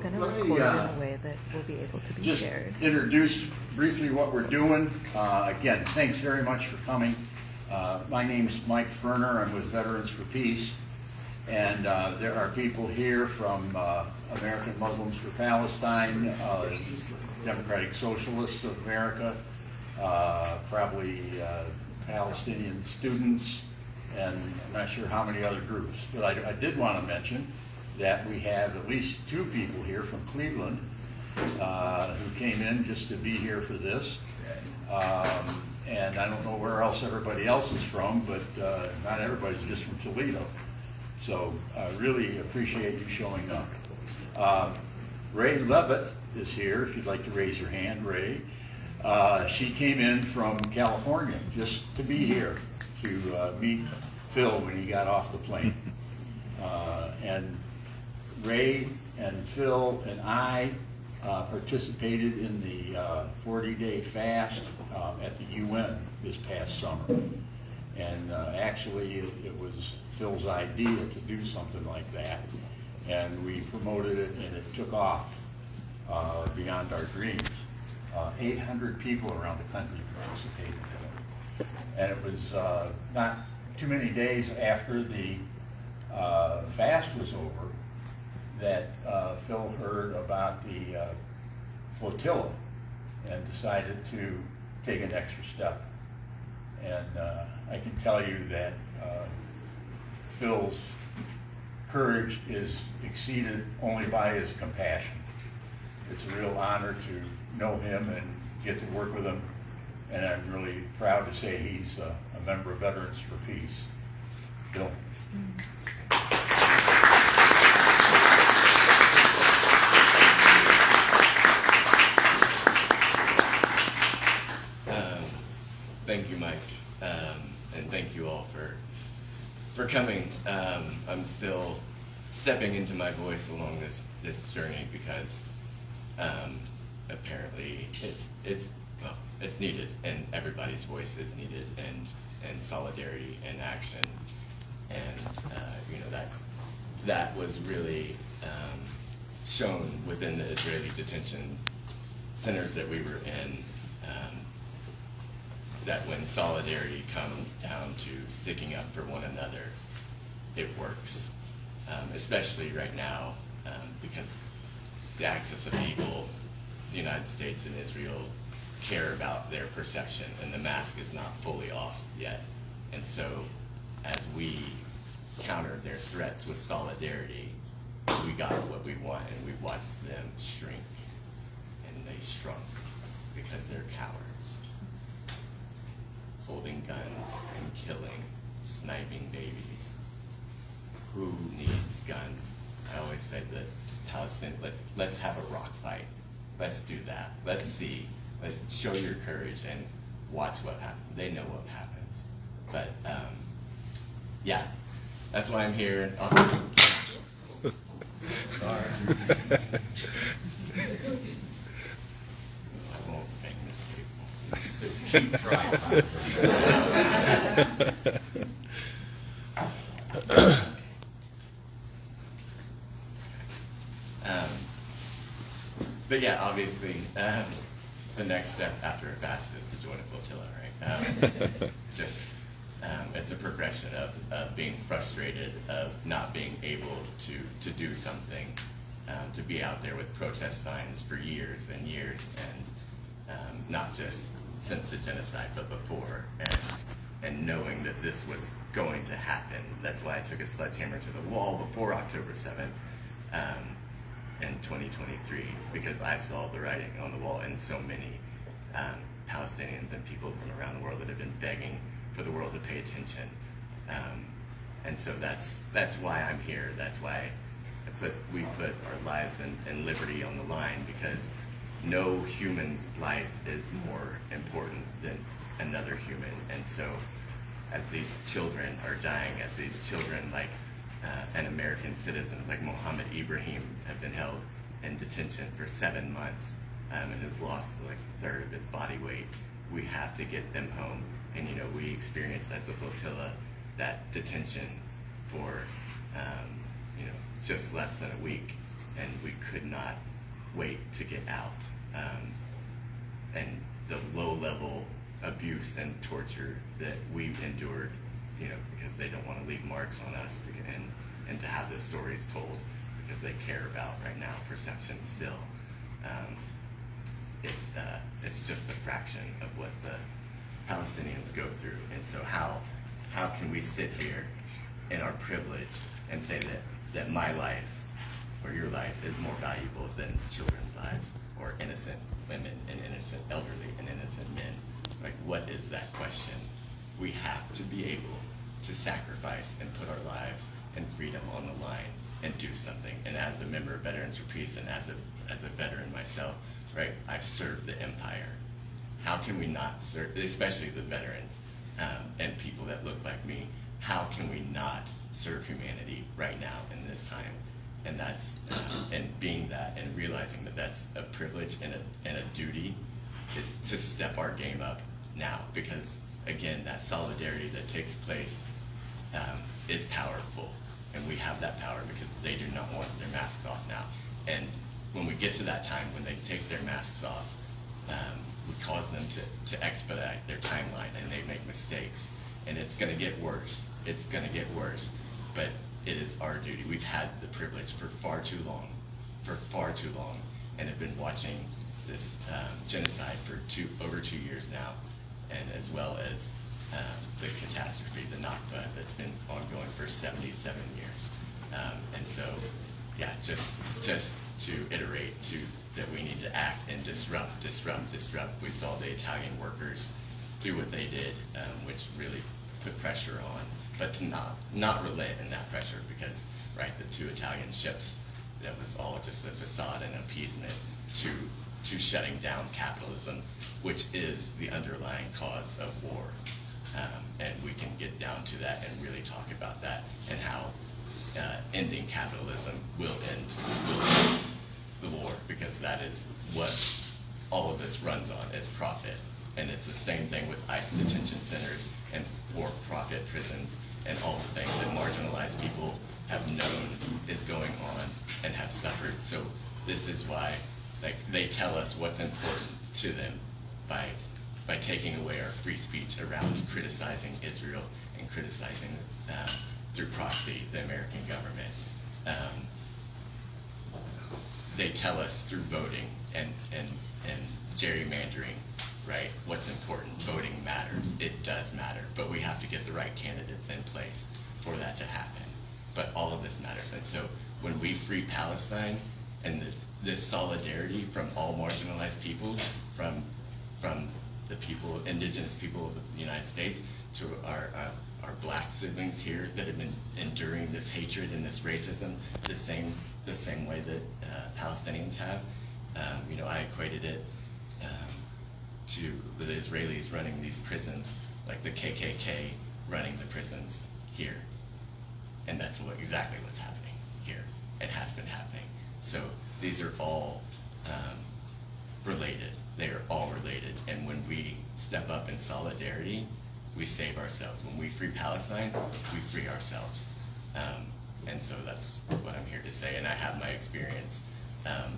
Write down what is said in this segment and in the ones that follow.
going to record in a way that will be able to be just shared. Introduce briefly what we're doing. Again, thanks very much for coming. My name's Mike Ferner. I'm with Veterans for Peace. And there are people here from American Muslims for Palestine, Democratic Socialists of America, probably Palestinian students, and I'm not sure how many other groups. But I did want to mention that we have at least 2 people here from Cleveland who came in just to be here for this. And I don't know where else everybody else is from, but not everybody's just from Toledo. So I really appreciate you showing up. Ray Levitt is here, if you'd like to raise your hand, Ray. She came in from California just to be here to meet Phil when he got off the plane. And Ray and Phil and I participated in the 40-day fast at the UN this past summer. And actually it was Phil's idea to do something like that. And we promoted it and it took off beyond our dreams. 800 people around the country participated in it. And it was not too many days after the fast was over that Phil heard about the flotilla and decided to take an extra step. And I can tell you that Phil's courage is exceeded only by his compassion. It's a real honor to know him and get to work with him, and I'm really proud to say he's a member of Veterans for Peace. Bill. Thank you, Mike, and thank you all for coming. I'm still stepping into my voice along this journey because apparently it's needed, and everybody's voice is needed, and solidarity and action, and that was really shown within the Israeli detention centers that we were in. That when solidarity comes down to sticking up for one another, it works. Especially right now, because the axis of evil, the United States and Israel care about their perception, and the mask is not fully off yet. And so, as we countered their threats with solidarity, we got what we want, and we watched them shrink, and they shrunk because they're cowards. Holding guns and killing, sniping babies. Who needs guns? I always said that Palestine, let's have a rock fight. Let's do that. Let's see. Let's show your courage and watch what happens. They know what happens. But yeah, that's why I'm here. Sorry. I won't make this people. Keep trying. But yeah, obviously, the next step after a fast is to join a flotilla, right? It's a progression of being frustrated, of not being able to do something, to be out there with protest signs for years and years, and not just since the genocide, but before, and knowing that this was going to happen. That's why I took a sledgehammer to the wall before October 7th. In 2023, because I saw the writing on the wall, and so many Palestinians and people from around the world that have been begging for the world to pay attention, and so that's why I'm here. That's why we put our lives and liberty on the line, because no human's life is more important than another human. And so, as these children are dying, as these children and American citizens like Mohammed Ibrahim have been held in detention for 7 months and has lost like a third of his body weight. We have to get them home. And we experienced as the flotilla that detention for just less than a week. and we could not wait to get out. And the low-level abuse and torture that we've endured, because they don't want to leave marks on us, and to have the stories told because they care about right now perception still. It's just a fraction of what the Palestinians go through. And so how can we sit here in our privilege and say that my life or your life is more valuable than children's lives or innocent women and innocent elderly and innocent men? Like, what is that question? We have to be able to sacrifice and put our lives and freedom on the line and do something. And as a member of Veterans for Peace and as a veteran myself, right, I've served the empire. How can we not serve, especially the veterans and people that look like me, how can we not serve humanity right now in this time? And that's, and being that and realizing that that's a privilege and a duty is to step our game up now, because again, that solidarity that takes place is powerful, and we have that power because they do not want their masks off now. And when we get to that time when they take their masks off, we cause them to expedite their timeline, and they make mistakes, and it's going to get worse. It's going to get worse, but it is our duty. We've had the privilege for far too long, and have been watching this genocide for over 2 years now, and as well as the catastrophe, the Nakba, that's been ongoing for 77 years. And so, yeah, just to iterate that we need to act and disrupt. We saw the Italian workers do what they did, which really put pressure on, but to not relent in that pressure, because, right, the 2 Italian ships, that was all just a facade and appeasement to shutting down capitalism, which is the underlying cause of war. And we can get down to that and really talk about that, and how ending capitalism will end the war, because that is what all of this runs on, is profit. And it's the same thing with ICE detention centers and for-profit prisons and all the things that marginalized people have known is going on and have suffered. So this is why, like, they tell us what's important to them by taking away our free speech around criticizing Israel and criticizing through proxy the American government. They tell us through voting and gerrymandering, right, what's important. Voting matters. It does matter, but we have to get the right candidates in place for that to happen. But all of this matters. And so when we free Palestine, and this solidarity from all marginalized peoples, from the people, indigenous people of the United States, to our black siblings here that have been enduring this hatred and this racism the same way that Palestinians have. I equated it to the Israelis running these prisons, like the KKK running the prisons here. And that's exactly what's happening here, and has been happening. So these are all related. They are all related. And when we step up in solidarity, we save ourselves. When we free Palestine, we free ourselves. And so that's what I'm here to say. And I have my experience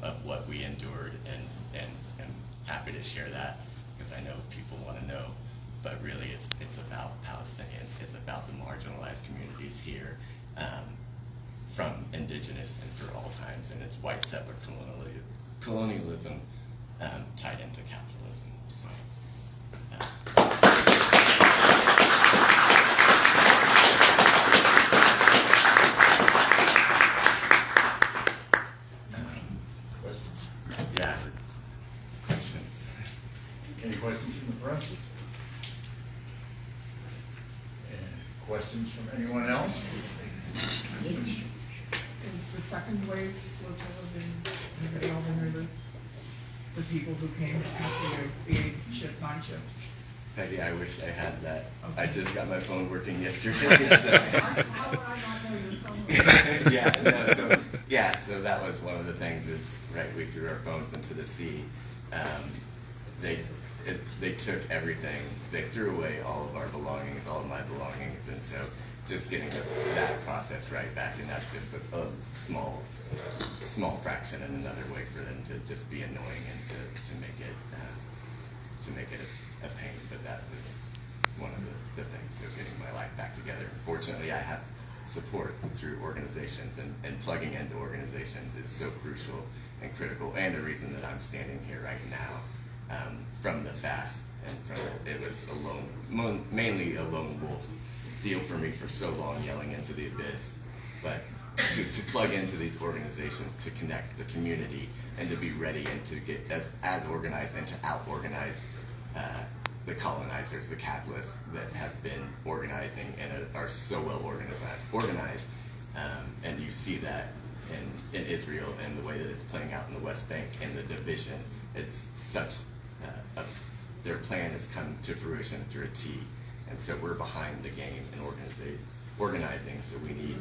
of what we endured, and I'm happy to share that, because I know people want to know. But really, it's about Palestinians. It's about the marginalized communities here, from indigenous and for all times. And it's white settler colonialism tied into capitalism. So. Questions? Any questions from the press? And questions from anyone else? Is the second wave flotilla been, anybody all been released? The people who came after the 8 nine ships? Peggy, I wish I had that. Okay. I just got my phone working yesterday. So. How would I not know your phone? So that was one of the things is, right, we threw our phones into the sea. They took everything. They threw away all of our belongings, all of my belongings, and so just getting that process right back, and that's just a small fraction and another way for them to just be annoying and to make it a pain. But that was one of the things. So getting my life back together. Fortunately, I have support through organizations, and plugging into organizations is so crucial and critical, and the reason that I'm standing here right now from the fast. And it was mainly a lone wolf deal for me for so long, yelling into the abyss. But to plug into these organizations, to connect the community, and to be ready and to get as organized and to out-organize the colonizers, the capitalists that have been organizing and are so well organized. And you see that in Israel and the way that it's playing out in the West Bank and the division. It's such their plan has come to fruition through a T, and so we're behind the game in organizing. So we need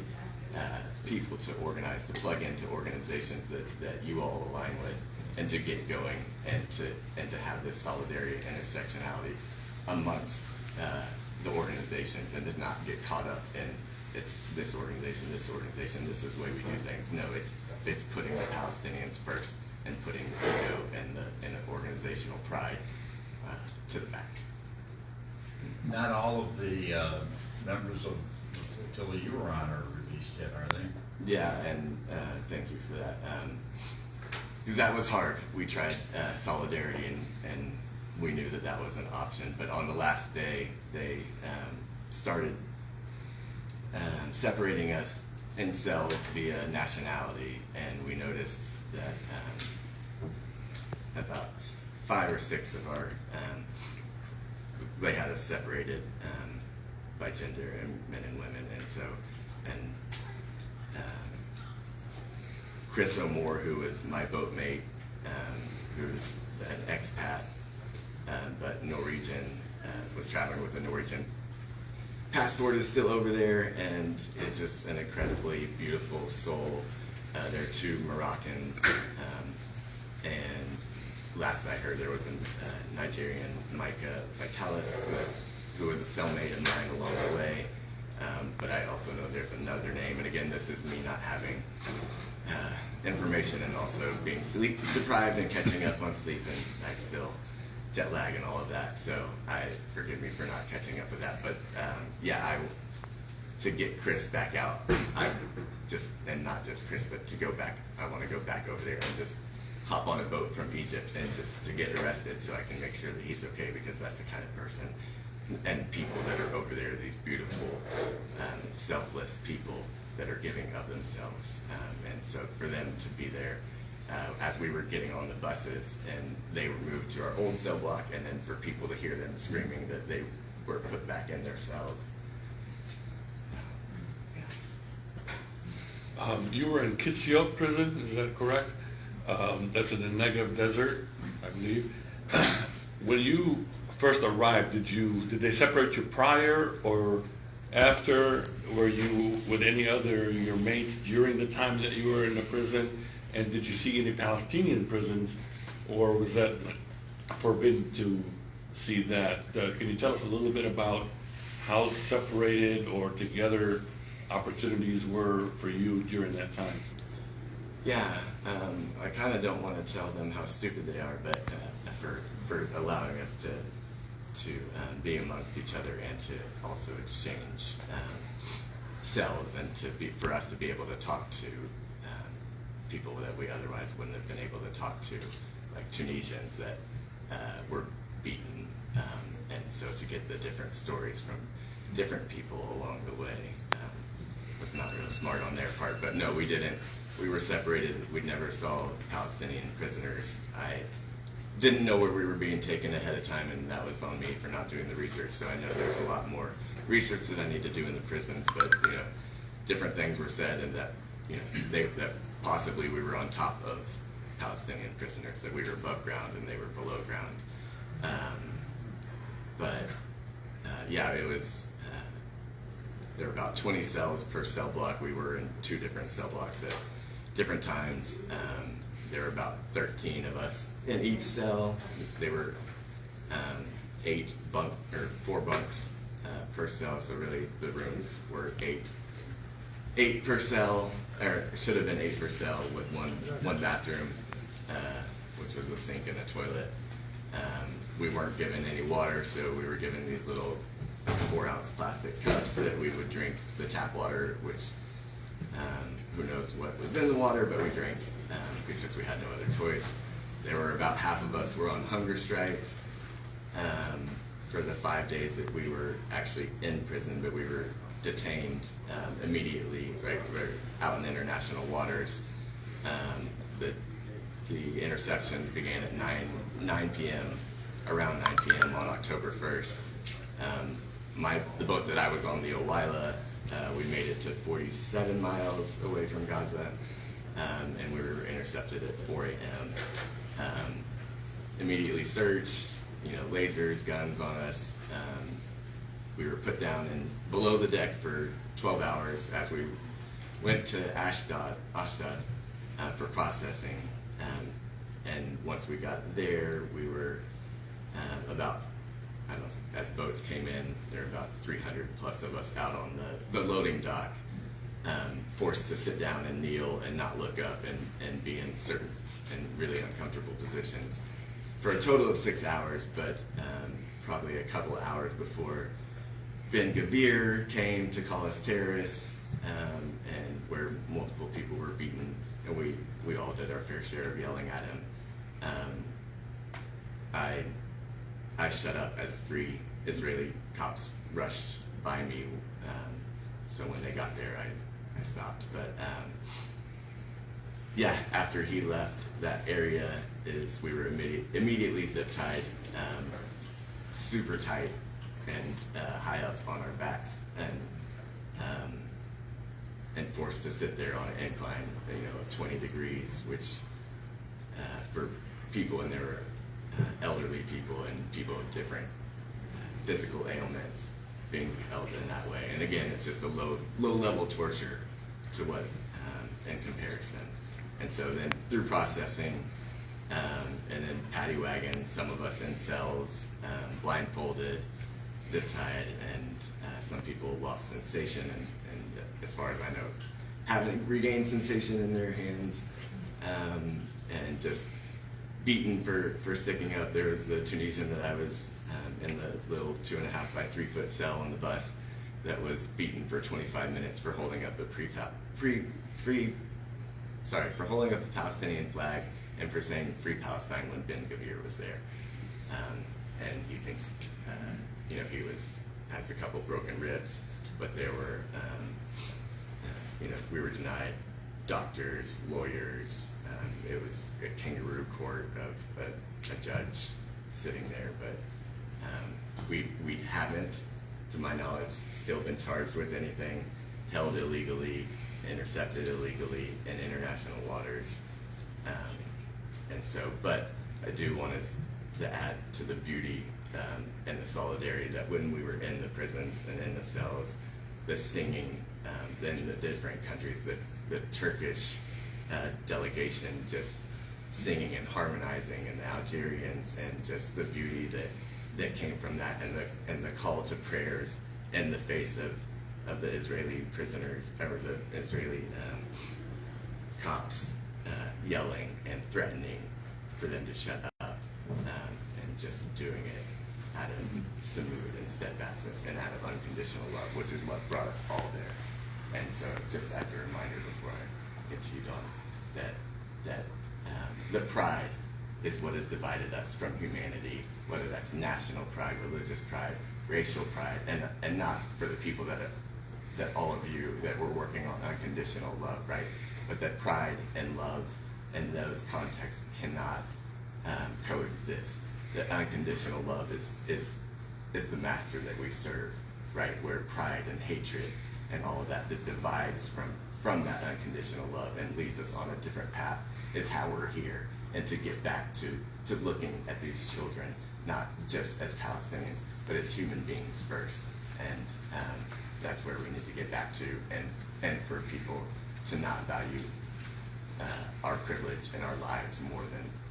people to organize, to plug into organizations that you all align with, and to get going, and to have this solidarity and intersectionality amongst the organizations, and to not get caught up in it's this organization, this is the way we do things. No, it's putting the Palestinians first and putting the ego and the organizational pride to the back. Not all of the members of the flotilla you were on are released yet, are they? Yeah, and thank you for that. Because that was hard. We tried solidarity, and we knew that was an option. But on the last day, they started separating us in cells via nationality, and we noticed that about 5 or 6 of our they had us separated by gender, and men and women, and Chris O'More, who was my boatmate, who's an expat but Norwegian, was traveling with a Norwegian passport, is still over there, and is just an incredibly beautiful soul. There are 2 Moroccans, and last I heard there was a Nigerian, Micah Vitalis, who was a cellmate of mine along the way. But I also know there's another name, and again, this is me not having information, and also being sleep deprived and catching up on sleep, and I still jet lag and all of that. So forgive me for not catching up with that. But to get Chris back out, and not just Chris, but to go back. I want to go back over there and just hop on a boat from Egypt and just to get arrested, so I can make sure that he's okay, because that's the kind of person and people that are over there, these beautiful, selfless people that are giving of themselves. And so for them to be there as we were getting on the buses, and they were moved to our old cell block, and then for people to hear them screaming that they were put back in their cells. You were in Kitzio prison, is that correct? That's in the Negev Desert, I believe. When you first arrived, did they separate you prior or after? Were you with any other your mates during the time that you were in the prison? And did you see any Palestinian prisons, or was that forbidden to see that? Can you tell us a little bit about how separated or together opportunities were for you during that time? Yeah, I kind of don't want to tell them how stupid they are, but for allowing us to be amongst each other, and to also exchange cells, and for us to be able to talk to people that we otherwise wouldn't have been able to talk to, like Tunisians that were beaten, and so to get the different stories from different people along the way was not really smart on their part. But no, we didn't. We were separated. We never saw Palestinian prisoners. I didn't know where we were being taken ahead of time, and that was on me for not doing the research. So I know there's a lot more research that I need to do in the prisons, but different things were said, and that that possibly we were on top of Palestinian prisoners, that we were above ground and they were below ground. It was. There were about 20 cells per cell block. We were in 2 different cell blocks at different times. There were about 13 of us in each cell. There were 4 bunks per cell, so really the rooms were eight per cell, or it should have been 8 per cell with one bathroom, which was a sink and a toilet. We weren't given any water, so we were given these little 4-ounce plastic cups that we would drink the tap water, which who knows what was in the water, but we drank because we had no other choice. There were about half of us were on hunger strike for the 5 days that we were actually in prison, but we were detained immediately, right? We're out in international waters. The interceptions began at 9 p.m., around 9 p.m. on October 1st. The boat that I was on, the Owaila, we made it to 47 miles away from Gaza, and we were intercepted at 4 a.m. Immediately searched, lasers, guns on us. We were put down below the deck for 12 hours as we went to Ashdod for processing. And once we got there, we were as boats came in, there were about 300 plus of us out on the loading dock, forced to sit down and kneel and not look up and be in certain and really uncomfortable positions for a total of 6 hours, but probably a couple of hours before Ben Gavir came to call us terrorists, and where multiple people were beaten, and we all did our fair share of yelling at him. I shut up as 3 Israeli cops rushed by me, so when they got there, I stopped. But after he left that area, we were immediately zip tied, super tight, and high up on our backs, and forced to sit there on an incline, of 20 degrees, which for people, and there were elderly people and people with different physical ailments being held in that way. And again, it's just a low level torture to what in comparison. And so then through processing, and then paddy wagon, some of us in cells, blindfolded, zip tied, and some people lost sensation, and as far as I know, haven't regained sensation in their hands, and just beaten for sticking up. There was the Tunisian that I was in the little 2.5 by 3 foot cell on the bus that was beaten for 25 minutes for holding up for holding up a Palestinian flag and for saying Free Palestine when Ben Gavir was there. And he thinks, he has a couple broken ribs, but there were, we were denied doctors, lawyers. It was a kangaroo court of a judge sitting there, but we haven't, to my knowledge, still been charged with anything, held illegally, intercepted illegally in international waters. And so, but I do want us to add to the beauty and the solidarity that when we were in the prisons and in the cells, the singing, then the different countries, the Turkish delegation just singing and harmonizing, and the Algerians, and just the beauty that came from that, and the call to prayers in the face of the Israeli prisoners, or the Israeli cops yelling and threatening for them to shut up, and just doing it out of sumud and steadfastness and out of unconditional love, which is what brought us all there. And so, just as a reminder before I get to you, Dawn, that the pride is what has divided us from humanity, whether that's national pride, religious pride, racial pride, and not for the people that all of you that we're working on unconditional love, right? But that pride and love in those contexts cannot coexist. That unconditional love is the master that we serve, right? Where pride and hatred and all of that divides from that unconditional love and leads us on a different path is how we're here. And to get back to looking at these children, not just as Palestinians, but as human beings first. And that's where we need to get back to, and for people to not value our privilege and our lives more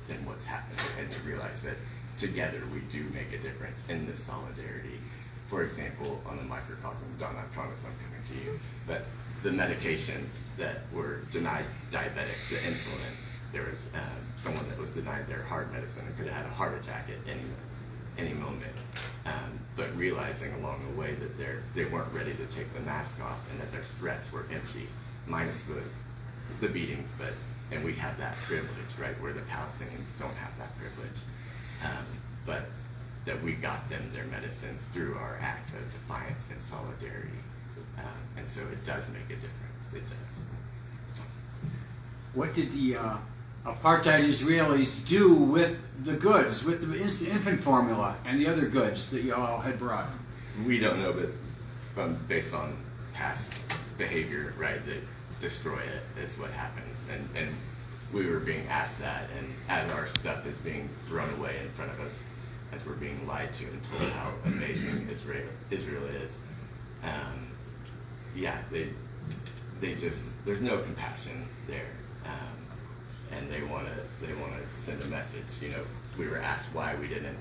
than what's happening, and to realize that together we do make a difference in this solidarity, for example, on the microcosm, Don, I promise I'm coming to you, but the medication that were denied diabetics, the insulin, there was someone that was denied their heart medicine and could have had a heart attack at any moment. But realizing along the way that they weren't ready to take the mask off and that their threats were empty, minus the beatings, and we have that privilege, right, where the Palestinians don't have that privilege. But that we got them their medicine through our act of defiance and solidarity. And so it does make a difference, it does. What did the apartheid Israelis do with the goods, with the infant formula and the other goods that you all had brought? We don't know, but based on past behavior, right, that destroy it is what happens. And we were being asked that, and as our stuff is being thrown away in front of us, as we're being lied to and told how amazing Israel is, they just, there's no compassion there. And they want to send a message. You know, we were asked why we didn't,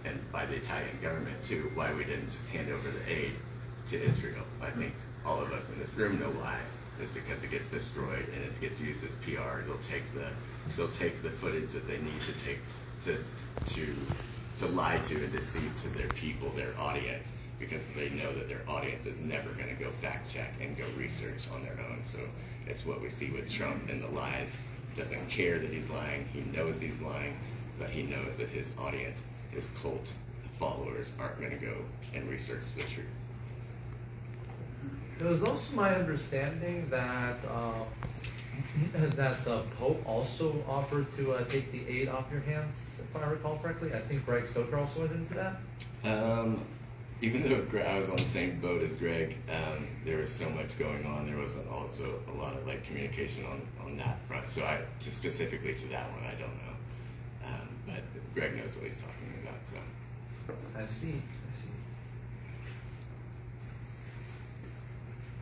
and by the Italian government too, why we didn't just hand over the aid to Israel. I think all of us in this room know why. It's because it gets destroyed and it gets used as PR. They'll take the footage that they need to take to lie to and deceive to their people, their audience, because they know that their audience is never going to go fact check and go research on their own. So it's what we see with Trump and the lies. He doesn't care that he's lying. He knows he's lying, but he knows that his audience, his cult followers, aren't going to go and research the truth. It was also my understanding that that the Pope also offered to take the aid off your hands, if I recall correctly. I think Greg Stoker also went into that. Even though I was on the same boat as Greg, there was so much going on. There was also a lot of communication on that front. So specifically to that one, I don't know. But Greg knows what he's talking about. So I see.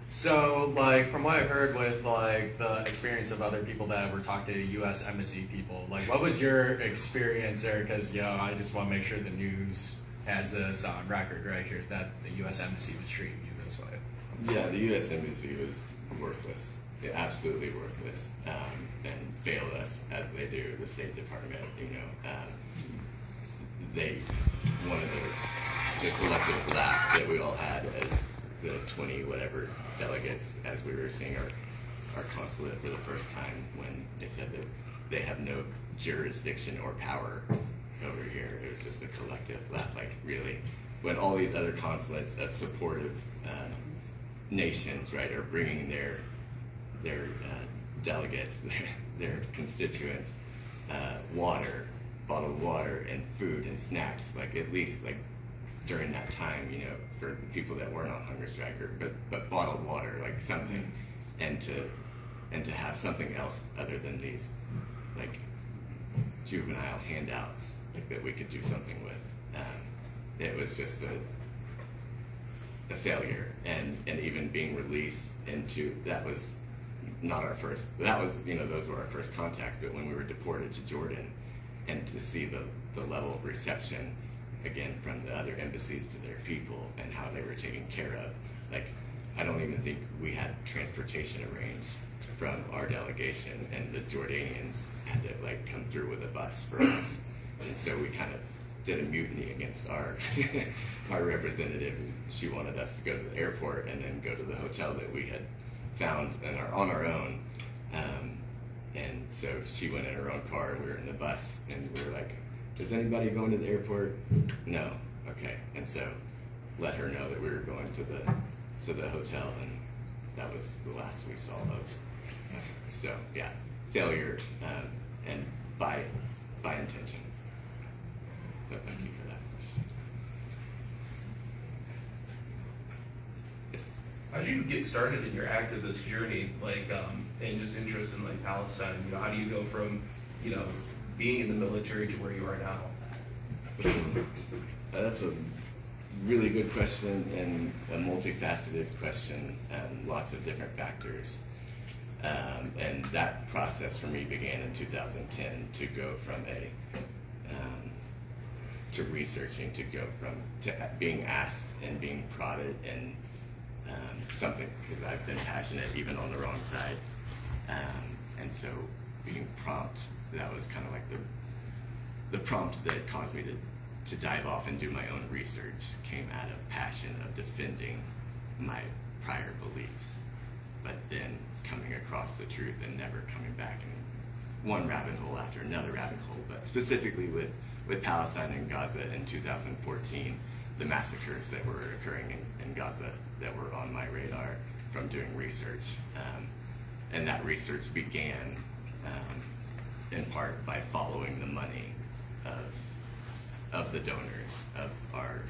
So, from what I heard with, the experience of other people that were talking to U.S. Embassy people, what was your experience there? Because, I just want to make sure the news has this on record right here that the U.S. Embassy was treating you this way. yeah, the U.S. Embassy was worthless, absolutely worthless, and failed us as they do the State Department. One of the collective laughs that we all had as the 20 whatever delegates as we were seeing our consulate for the first time, when they said that they have no jurisdiction or power over here. It was just a collective laugh, really, when all these other consulates of supportive nations, right, are bringing their delegates, their constituents, water, bottled water, and food and snacks, at least during that time, for people that weren't on hunger strike, but bottled water, something, and to have something else other than these juvenile handouts that we could do something with. It was just a failure, and even being released into, that was not our first, those were our first contacts, but when we were deported to Jordan, and to see the level of reception again from the other embassies to their people and how they were taken care of. I don't even think we had transportation arranged from our delegation, and the Jordanians had to come through with a bus for us. And so we kind of did a mutiny against our our representative. She wanted us to go to the airport and then go to the hotel that we had found on our own. And so she went in her own car and we were in the bus, and we were like, "Is anybody going to the airport?" "No." "Okay." And so let her know that we were going to the hotel, and that was the last we saw of her. So yeah, failure, and by intention. So thank you for that question. Yes. How did you get started in your activist journey, and just interest in Palestine? How do you go from, being in the military to where you are now? That's a really good question, and a multifaceted question, and lots of different factors. And that process for me began in 2010 to go from to researching to go from to being asked and being prodded and something, because I've been passionate even on the wrong side, and so being prompt, that was kind of like the prompt that caused me to dive off and do my own research, came out of passion of defending my prior beliefs, but then coming across the truth and never coming back in one rabbit hole after another rabbit hole. But specifically with Palestine and Gaza in 2014, the massacres that were occurring in Gaza that were on my radar from doing research. And that research began in part by following the money of the donors, of our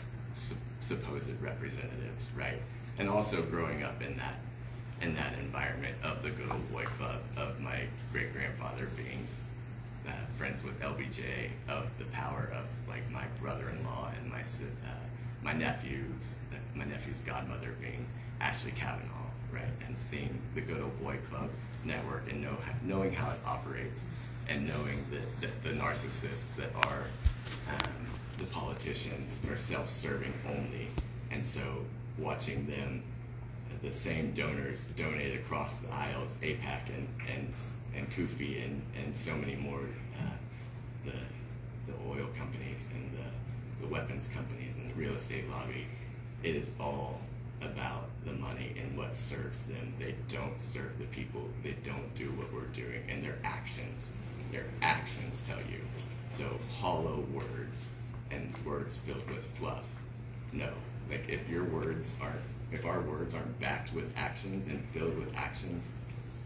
supposed representatives, right? And also growing up in that environment of the good old boy club, of my great-grandfather being friends with LBJ, of the power of like my brother-in-law and my nephew's godmother being Ashley Kavanaugh, right? And seeing the good old boy club network and knowing how it operates, and knowing that the narcissists that are the politicians are self-serving only, and so watching them, the same donors donate across the aisles, AIPAC and Kufi and so many more, the oil companies and the weapons companies and the real estate lobby. It is all about the money and what serves them. They don't serve the people. They don't do what we're doing, and their actions tell you. So hollow words and words filled with fluff. No, like if our words aren't backed with actions and filled with actions,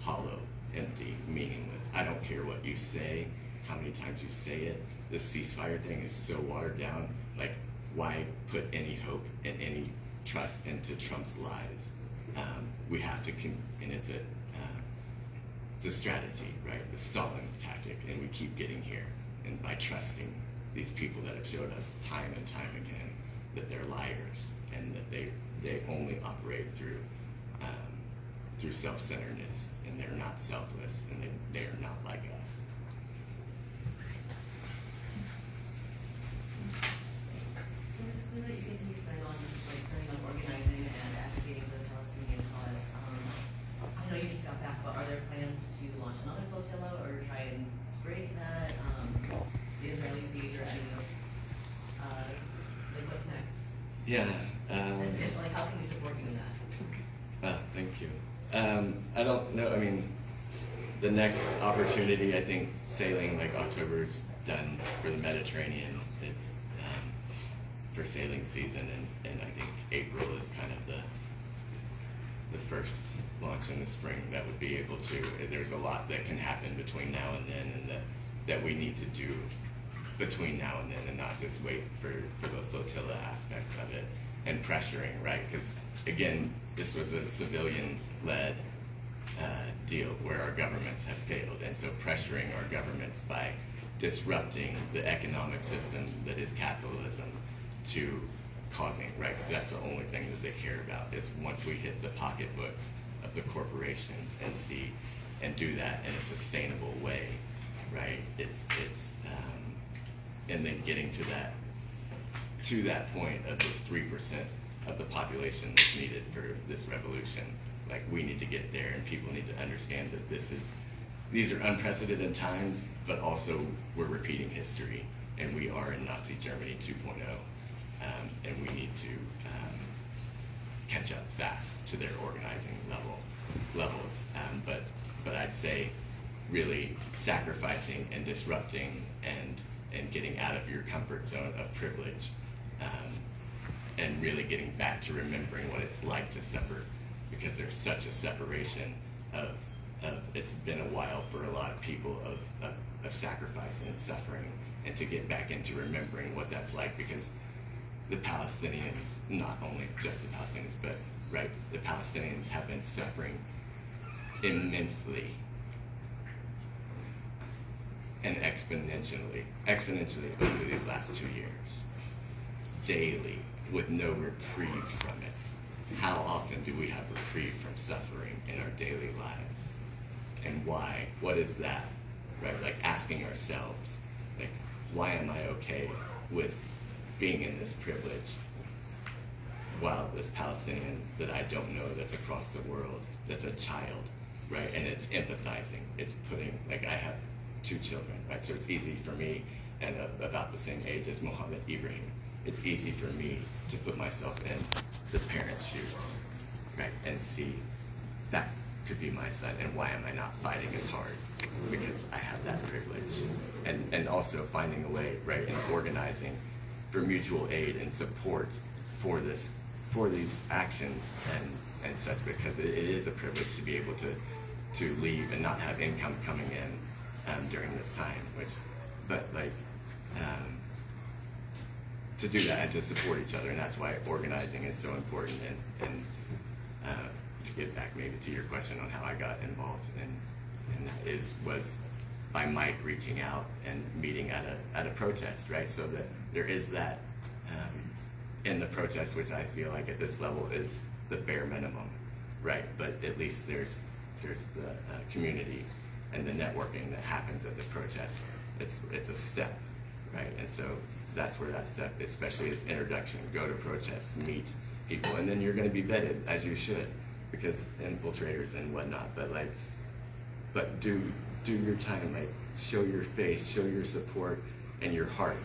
hollow, empty, meaningless. I don't care what you say, how many times you say it. This ceasefire thing is so watered down. Like, why put any hope and any trust into Trump's lies? We have to, and it's a strategy, right? The stalling tactic, and we keep getting here. And by trusting these people that have showed us time and time again that they're liars and that they only operate through self-centeredness, and they're not selfless, and they are not like us. So it's clear that you guys plan on planning on organizing and advocating for the Palestinian cause. I know you just got back, but are there plans to launch another flotilla or try and break that? The Israeli siege or any of what's next? Yeah. And how can we support you in that? Thank you. I don't know. I mean, the next opportunity, I think sailing, like October's done for the Mediterranean. It's for sailing season, and I think April is kind of the first launch in the spring that would be able to. There's a lot that can happen between now and then, and that we need to do between now and then, and not just wait for the flotilla aspect of it and pressuring, right? Because again, this was a civilian-led deal where our governments have failed, and so pressuring our governments by disrupting the economic system that is capitalism to causing, right? Because that's the only thing that they care about, is once we hit the pocketbooks of the corporations and do that in a sustainable way, right? It's and then getting to that point of the 3% of the population that's needed for this revolution. Like, we need to get there, and people need to understand that these are unprecedented times, but also we're repeating history, and we are in Nazi Germany 2.0, and we need to catch up fast to their organizing levels. But I'd say really sacrificing and disrupting and getting out of your comfort zone of privilege, and really getting back to remembering what it's like to suffer, because there's such a separation of it's been a while for a lot of people of sacrifice and suffering, and to get back into remembering what that's like, because the Palestinians, not only just the Palestinians, but right, the Palestinians have been suffering immensely and exponentially over these last 2 years, daily, with no reprieve from it. How often do we have reprieve from suffering in our daily lives? And why? What is that? Right? Like asking ourselves, like, why am I okay with being in this privilege while this Palestinian that I don't know that's across the world, that's a child, right? And it's empathizing. It's putting, like I have 2 children, right? So it's easy for me, and about the same age as Mohammed Ibrahim, it's easy for me to put myself in the parents' shoes, right? And see that could be my son, and why am I not fighting as hard? Because I have that privilege. And also finding a way, right, and organizing for mutual aid and support for these actions and such, because it is a privilege to be able to leave and not have income coming in during this time, to do that and to support each other, and that's why organizing is so important. And to get back maybe to your question on how I got involved, and that was by Mike reaching out and meeting at a protest, right? So that there is that in the protest, which I feel like at this level is the bare minimum, right? But at least there's the community and the networking that happens at the protest. It's a step, right? And so that's where that step, especially is introduction. Go to protests, meet people, and then you're going to be vetted as you should, because infiltrators and whatnot. But do your time, like show your face, show your support and your heart,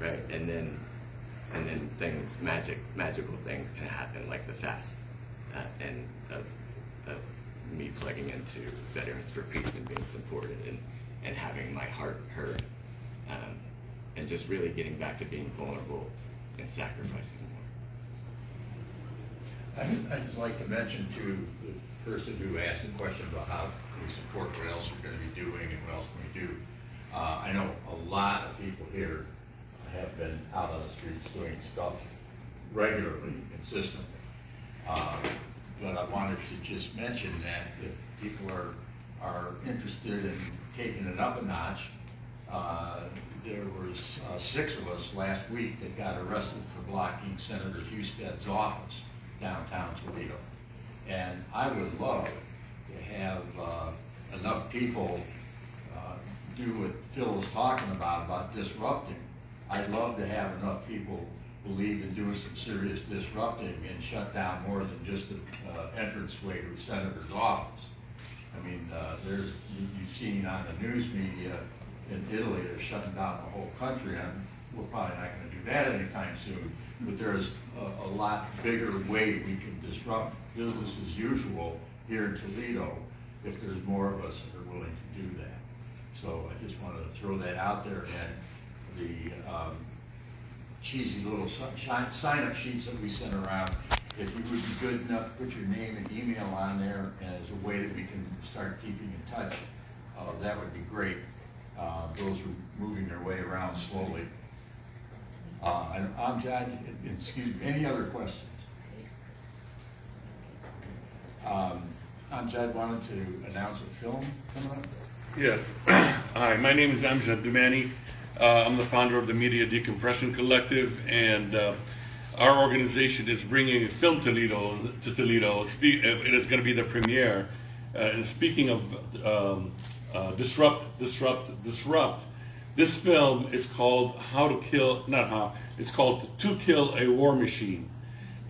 right? And then things, magical things can happen, like the fast, and of me plugging into Veterans for Peace and being supported and having my heart heard, and just really getting back to being vulnerable and sacrificing more. I'd just like to mention to the person who asked the question about how we support, what else we're going to be doing and what else we do. I know a lot of people here have been out on the streets doing stuff regularly, consistently. But I wanted to just mention that if people are interested in taking it up a notch, there was 6 of us last week that got arrested for blocking Senator Husted's office downtown Toledo. And I would love to have enough people do what Phil was talking about disrupting. I'd love to have enough people believe in doing some serious disrupting and shut down more than just the entranceway to a senator's office. I mean, you've seen on the news media in Italy, they're shutting down the whole country, and we're probably not going to do that anytime soon, but there's a lot bigger way we can disrupt business as usual here in Toledo if there's more of us that are willing to do that. So I just wanted to throw that out there, and the cheesy little sign-up sheets that we sent around, if you would be good enough to put your name and email on there as a way that we can start keeping in touch, that would be great. Those are moving their way around slowly. And I'm Judd, excuse me, any other questions? I'm Judd, wanted to announce a film coming up. Yes. Hi, my name is Amjad Dumani. I'm the founder of the Media Decompression Collective, and our organization is bringing a film to Toledo. It is going to be the premiere. And speaking of disrupt. This film is called it's called To Kill a War Machine.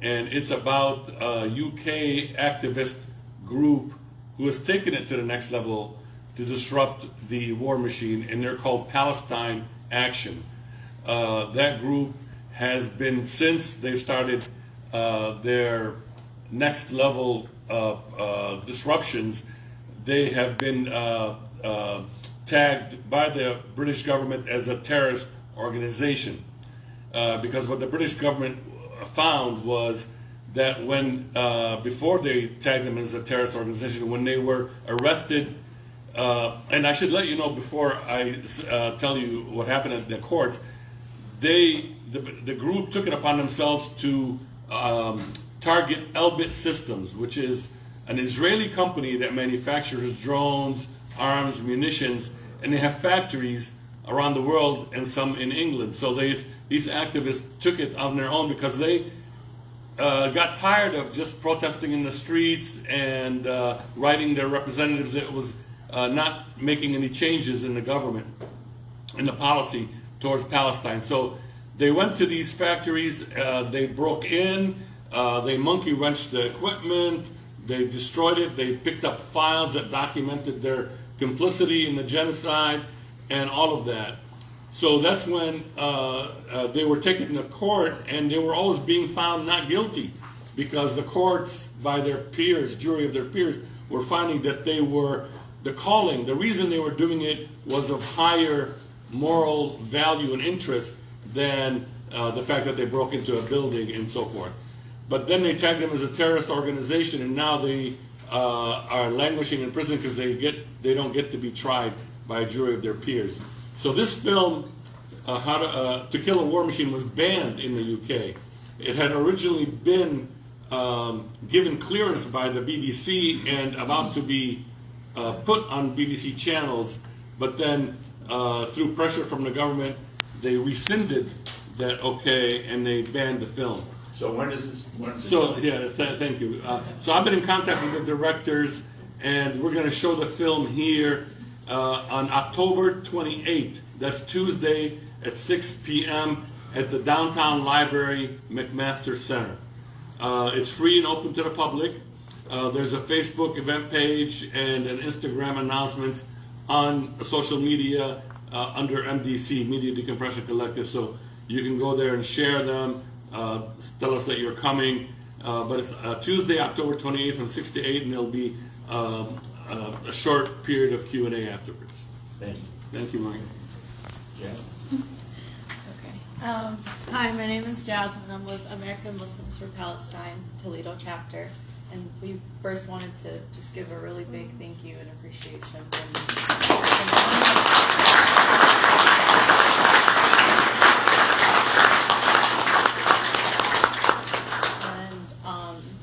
And it's about a UK activist group who has taken it to the next level to disrupt the war machine, and they're called Palestine Action. That group has been, since they've started their next level disruptions, they have been tagged by the British government as a terrorist organization. Because what the British government found was that when, before they tagged them as a terrorist organization, when they were arrested, and I should let you know before I tell you what happened at the courts, the group took it upon themselves to target Elbit Systems, which is an Israeli company that manufactures drones, arms, munitions, and they have factories around the world and some in England. So these activists took it on their own because they got tired of just protesting in the streets and writing their representatives that it was not making any changes in the government, in the policy towards Palestine. So They went to these factories, they broke in, they monkey wrenched the equipment, they destroyed it, they picked up files that documented their complicity in the genocide and all of that. So that's when they were taken to court, and they were always being found not guilty because the courts, by their peers, jury of their peers, were finding that they were, the reason they were doing it was of higher moral value and interest than the fact that they broke into a building and so forth. But then they tagged them as a terrorist organization, and now they are languishing in prison because they don't get to be tried by a jury of their peers. So this film, To Kill a War Machine, was banned in the UK. It had originally been given clearance by the BBC and about to be put on BBC channels, but then through pressure from the government, they rescinded that and they banned the film. So when does this? Thank you. So I've been in contact with the directors, and we're going to show the film here on October 28th. That's Tuesday at 6 p.m. at the Downtown Library McMaster Center. It's free and open to the public. There's a Facebook event page and an Instagram announcements on social media under MDC, Media Decompression Collective. So you can go there and share them. Tell us that you're coming. But it's Tuesday, October 28th from 6 to 8, and there'll be a short period of Q&A afterwards. Thank you. Thank you, Maureen. Yeah. Okay. Hi, my name is Jasmine. I'm with American Muslims for Palestine, Toledo chapter. And we first wanted to just give a really big thank you and appreciation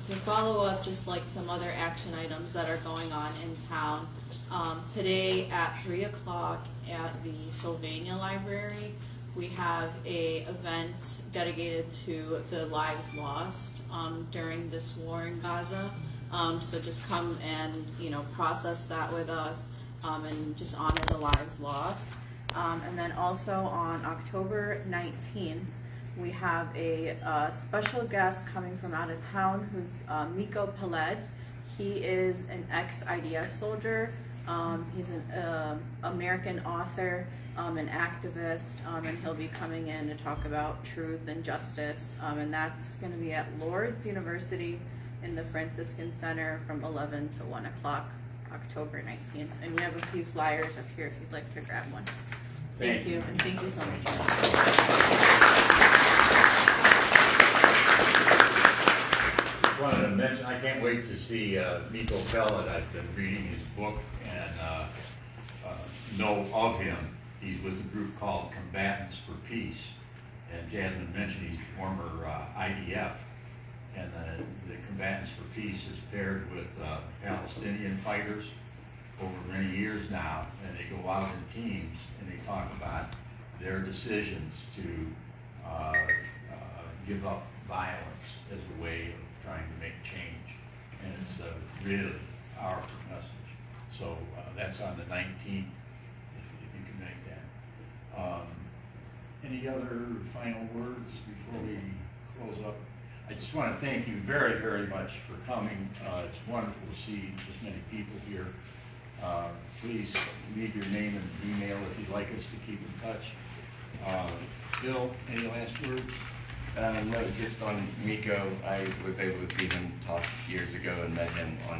to follow up just like some other action items that are going on in town. Today at 3 o'clock at the Sylvania Library, we have a event dedicated to the lives lost during this war in Gaza. So just come and process that with us and just honor the lives lost. And then also on October 19th, we have a special guest coming from out of town who's Miko Peled. He is an ex-IDF soldier. He's an American author, an activist, and he'll be coming in to talk about truth and justice. And that's going to be at Lourdes University in the Franciscan Center from 11 to 1 o'clock, October 19th. And we have a few flyers up here if you'd like to grab one. Thank you, and thank you so much. Wanted to mention, I can't wait to see Miko Pellet. I've been reading his book and know of him. He's with a group called Combatants for Peace. And Jasmine mentioned he's former IDF. And the Combatants for Peace is paired with Palestinian fighters over many years now. And they go out in teams and they talk about their decisions to give up violence as a way of trying to make change, and it's a really powerful message. So that's on the 19th, if you can make that. Any other final words before we close up? I just want to thank you very, very much for coming. It's wonderful to see this many people here. Please leave your name and email if you'd like us to keep in touch. Bill, any last words? No, just on Miko, I was able to see him talk years ago and met him on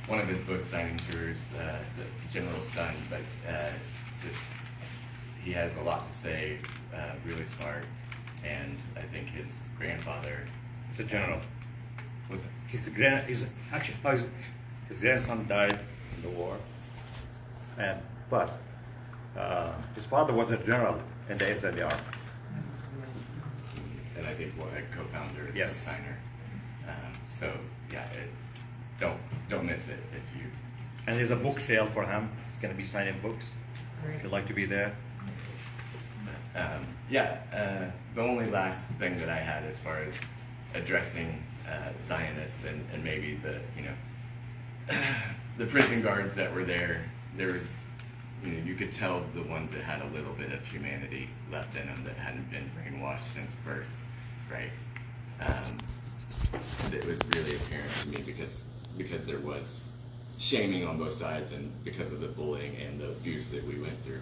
one of his book signing tours, the General's Son, but he has a lot to say, really smart, and I think his grandfather... He's a general. What's it? His grandson died in the war, but his father was a general in the SLR. And I think a co-founder, yes, signer. So yeah, don't miss it if you. And there's a book sale for him. He's going to be signing books. If you'd like to be there. The only last thing that I had as far as addressing Zionists and maybe the the prison guards that were there. There was you could tell the ones that had a little bit of humanity left in them that hadn't been brainwashed since birth, right? It was really apparent to me because there was shaming on both sides and because of the bullying and the abuse that we went through.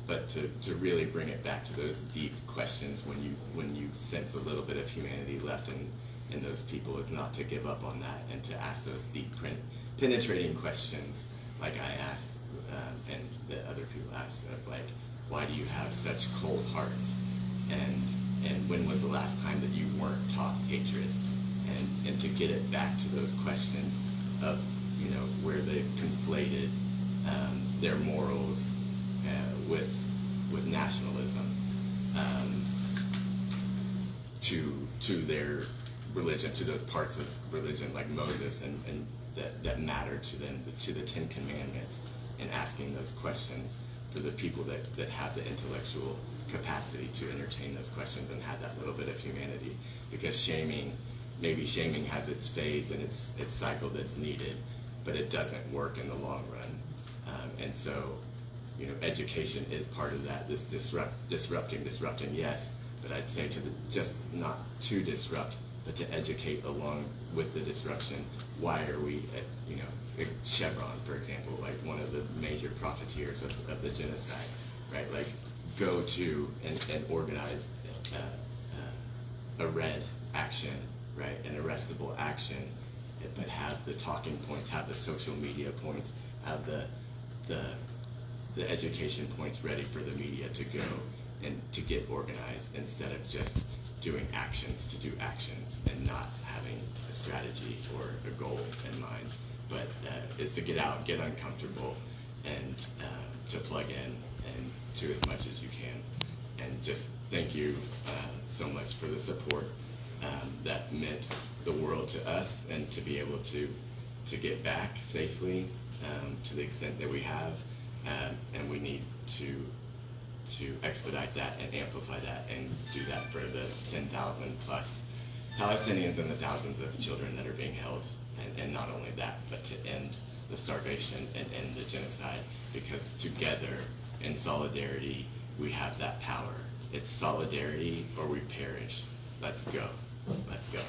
But to really bring it back to those deep questions when you sense a little bit of humanity left in those people is not to give up on that and to ask those deep penetrating questions like I asked and that other people asked of like, why do you have such cold hearts? And when was the last time that you weren't taught hatred? And to get it back to those questions of, where they've conflated their morals with nationalism to their religion, to those parts of religion like Moses and that matter to them, to the Ten Commandments, and asking those questions for the people that have the intellectual capacity to entertain those questions and have that little bit of humanity. Because maybe shaming has its phase and its cycle that's needed, but it doesn't work in the long run. And so, education is part of that. This disrupting, yes, but I'd say just not to disrupt, but to educate along with the disruption. Why are we at, Chevron, for example, like one of the major profiteers of the genocide, right? Like go to and organize a red action, right? An arrestable action, but have the talking points, have the social media points, have the education points ready for the media to go and to get organized instead of just doing actions to do actions and not having a strategy or a goal in mind. But is to get out, get uncomfortable, and to plug in and to as much as you can. And just thank you so much for the support that meant the world to us, and to be able to get back safely to the extent that we have. And we need to expedite that and amplify that and do that for the 10,000 plus Palestinians and the thousands of children that are being held. And not only that, but to end the starvation and end the genocide, because together in solidarity we have that power. It's solidarity or we perish. Let's go. Let's go.